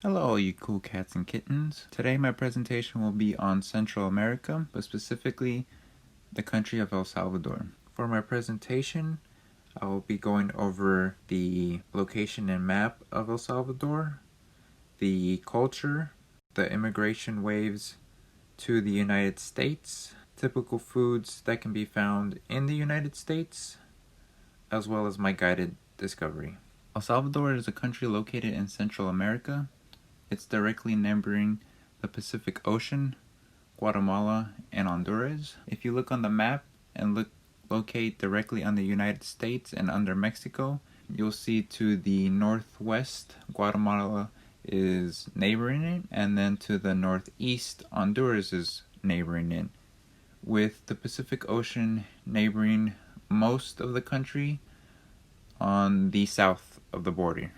Hello, you cool cats and kittens. Today my presentation will be on Central America, but specifically the country of El Salvador. For my presentation, I will be going over the location and map of El Salvador, the culture, the immigration waves to the United States, typical foods that can be found in the United States, as well as my guided discovery. El Salvador is a country located in Central America. It's directly neighboring the Pacific Ocean, Guatemala, and Honduras. If you look on the map and locate directly on the United States and under Mexico, you'll see to the northwest, Guatemala is neighboring it, and then to the northeast, Honduras is neighboring it, with the Pacific Ocean neighboring most of the country on the south of the border.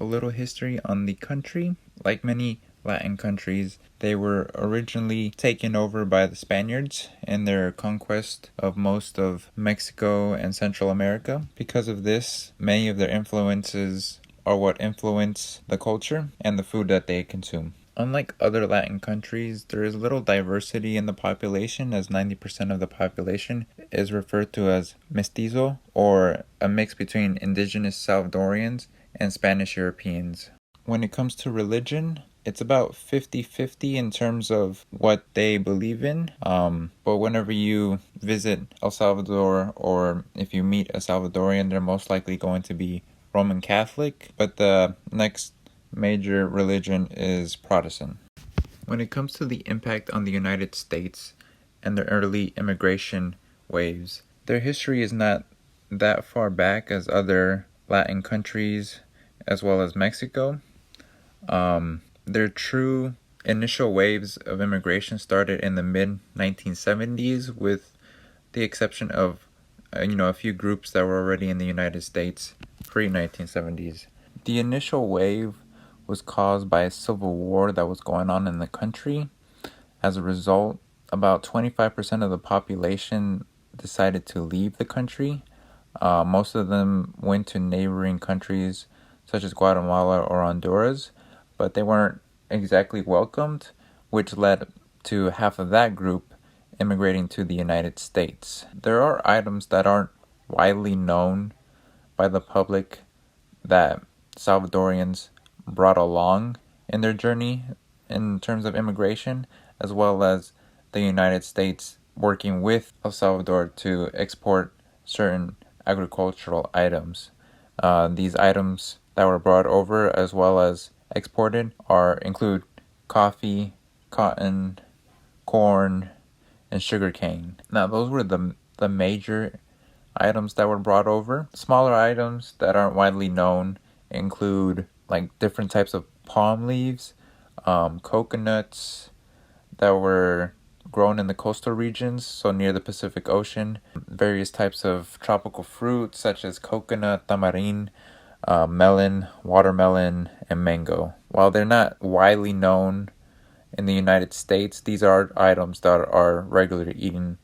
A little history on the country. Like many Latin countries, they were originally taken over by the Spaniards in their conquest of most of Mexico and Central America. Because of this, many of their influences are what influence the culture and the food that they consume. Unlike other Latin countries, there is little diversity in the population, as 90% of the population is referred to as mestizo, or a mix between indigenous Salvadorians and Spanish Europeans. When it comes to religion, it's about 50-50 in terms of what they believe in. But whenever you visit El Salvador, or if you meet a Salvadorian, they're most likely going to be Roman Catholic. But the next major religion is Protestant. When it comes to the impact on the United States and the early immigration waves, their history is not that far back as other Latin countries, as well as Mexico. Their true initial waves of immigration started in the mid-1970s, with the exception of a few groups that were already in the United States pre-1970s. The initial wave was caused by a civil war that was going on in the country. As a result, about 25% of the population decided to leave the country. Most of them went to neighboring countries such as Guatemala or Honduras, but they weren't exactly welcomed, which led to half of that group immigrating to the United States. There are items that aren't widely known by the public that Salvadorians brought along in their journey in terms of immigration, as well as the United States working with El Salvador to export certain agricultural items. These items that were brought over as well as exported include coffee, cotton, corn, and sugarcane. Now, those were the major items that were brought over. Smaller items that aren't widely known include like different types of palm leaves, coconuts that were grown in the coastal regions, so near the Pacific Ocean, various types of tropical fruits such as coconut, tamarind, melon, watermelon, and mango. While they're not widely known in the United States, these are items that are regularly eaten,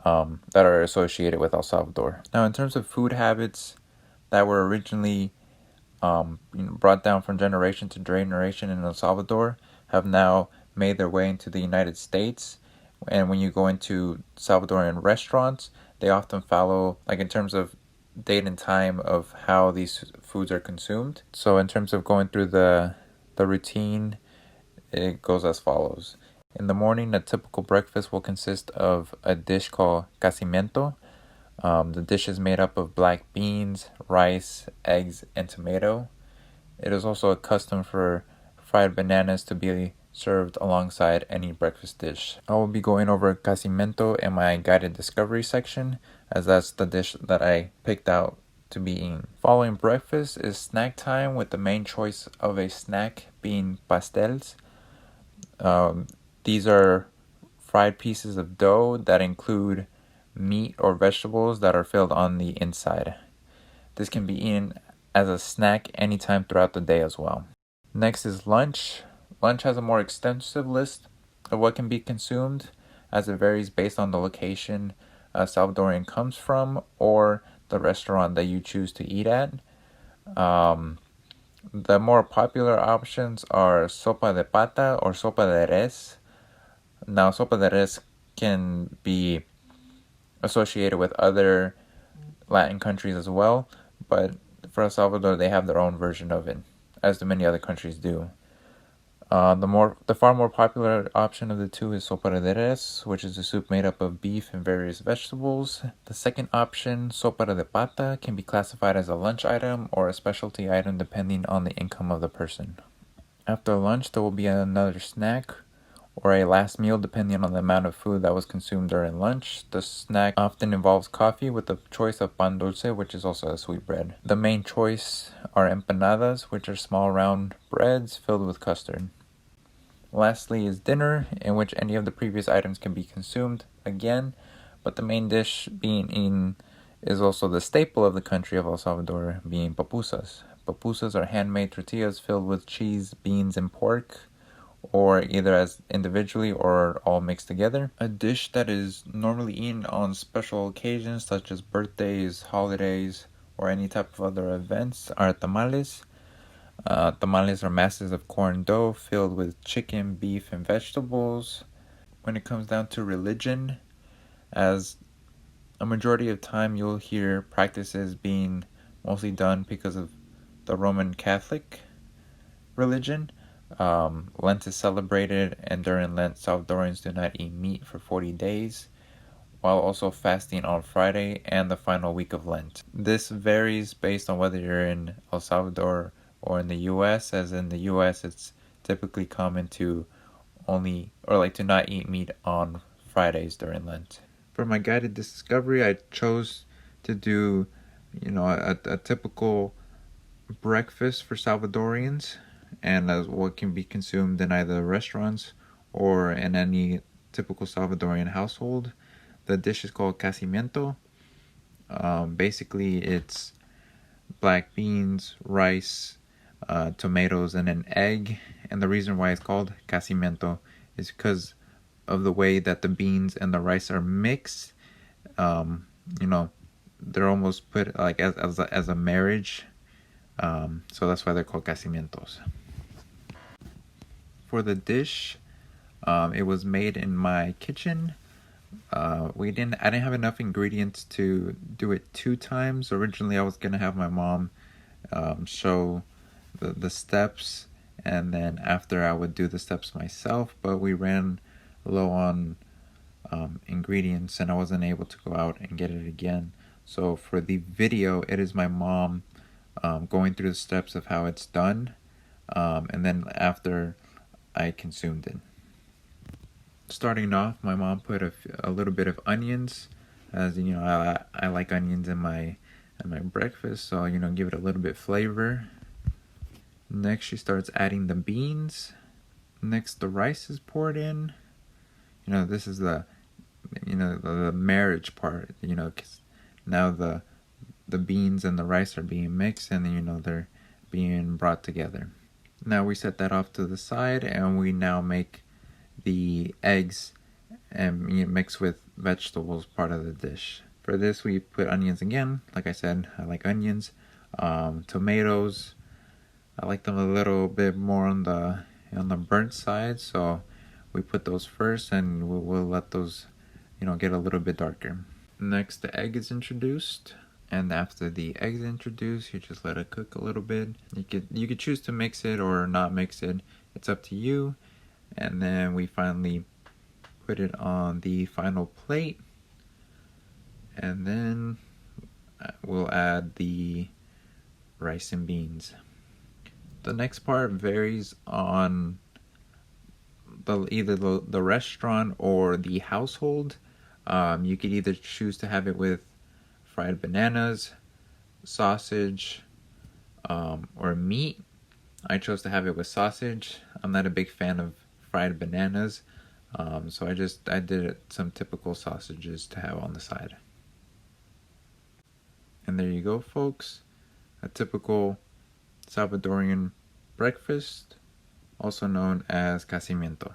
that are associated with El Salvador. Now, in terms of food habits that were originally brought down from generation to generation in El Salvador, have now made their way into the United States. And when you go into Salvadorian restaurants, they often follow, like in terms of date and time of how these foods are consumed. So in terms of going through the routine, it goes as follows. In the morning, a typical breakfast will consist of a dish called cacimiento. The dish is made up of black beans, rice, eggs, and tomato. It is also a custom for fried bananas to be served alongside any breakfast dish. I will be going over cacimiento in my guided discovery section, as that's the dish that I picked out to be eaten. Following breakfast is snack time, with the main choice of a snack being pastels. These are fried pieces of dough that include meat or vegetables that are filled on the inside. This can be eaten as a snack anytime throughout the day as well. Next is lunch. Lunch has a more extensive list of what can be consumed, as it varies based on the location a Salvadorian comes from or the restaurant that you choose to eat at. The more popular options are sopa de pata or sopa de res. Now, sopa de res can be associated with other Latin countries as well, but for El Salvador, they have their own version of it, as do many other countries do. The far more popular option of the two is sopa de res, which is a soup made up of beef and various vegetables. The second option, sopa de pata, can be classified as a lunch item or a specialty item depending on the income of the person. After lunch, there will be another snack or a last meal depending on the amount of food that was consumed during lunch. The snack often involves coffee with the choice of pan dulce, which is also a sweet bread. The main choice are empanadas, which are small round breads filled with custard. Lastly is dinner, in which any of the previous items can be consumed again, but the main dish being eaten is also the staple of the country of El Salvador, being pupusas. Pupusas are handmade tortillas filled with cheese, beans, and pork, or either as individually or all mixed together. A dish that is normally eaten on special occasions such as birthdays, holidays, or any type of other events are tamales. Tamales are masses of corn dough filled with chicken, beef, and vegetables. When it comes down to religion, as a majority of time you'll hear practices being mostly done because of the Roman Catholic religion. Lent is celebrated, and during Lent, Salvadorians do not eat meat for 40 days, while also fasting on Friday and the final week of Lent. This varies based on whether you're in El Salvador or in the US, as in the US it's typically common to to not eat meat on Fridays during Lent. For my guided discovery, I chose to do, a typical breakfast for Salvadorians, and as what can be consumed in either restaurants or in any typical Salvadorian household. The dish is called casimiento. Basically, it's black beans, rice, tomatoes, and an egg. And the reason why it's called casimiento is because of the way that the beans and the rice are mixed. They're almost put like as a marriage. So that's why they're called casimientos. For the dish, it was made in my kitchen. I didn't have enough ingredients to do it 2 times. Originally, I was gonna have my mom show the steps, and then after I would do the steps myself. But we ran low on ingredients, and I wasn't able to go out and get it again. So for the video, it is my mom going through the steps of how it's done, and then after I consumed it. Starting off, my mom put a little bit of onions, as you know, I like onions in my breakfast, so give it a little bit flavor. Next, she starts adding the beans. Next, the rice is poured in. This is the marriage part. 'Cause now the beans and the rice are being mixed, and they're being brought together. Now we set that off to the side, and we now make the eggs and mix with vegetables part of the dish. For this, we put onions again. Like I said, I like onions. Tomatoes, I like them a little bit more on the burnt side, so we put those first, and we'll let those get a little bit darker. Next, the egg is introduced. And after the eggs introduced, you just let it cook a little bit. You could choose to mix it or not mix it. It's up to you. And then we finally put it on the final plate. And then we'll add the rice and beans. The next part varies on either the restaurant or the household. You could either choose to have it with fried bananas, sausage, or meat. I chose to have it with sausage. I'm not a big fan of fried bananas, so I did some typical sausages to have on the side. And there you go, folks. A typical Salvadorian breakfast, also known as casimiento.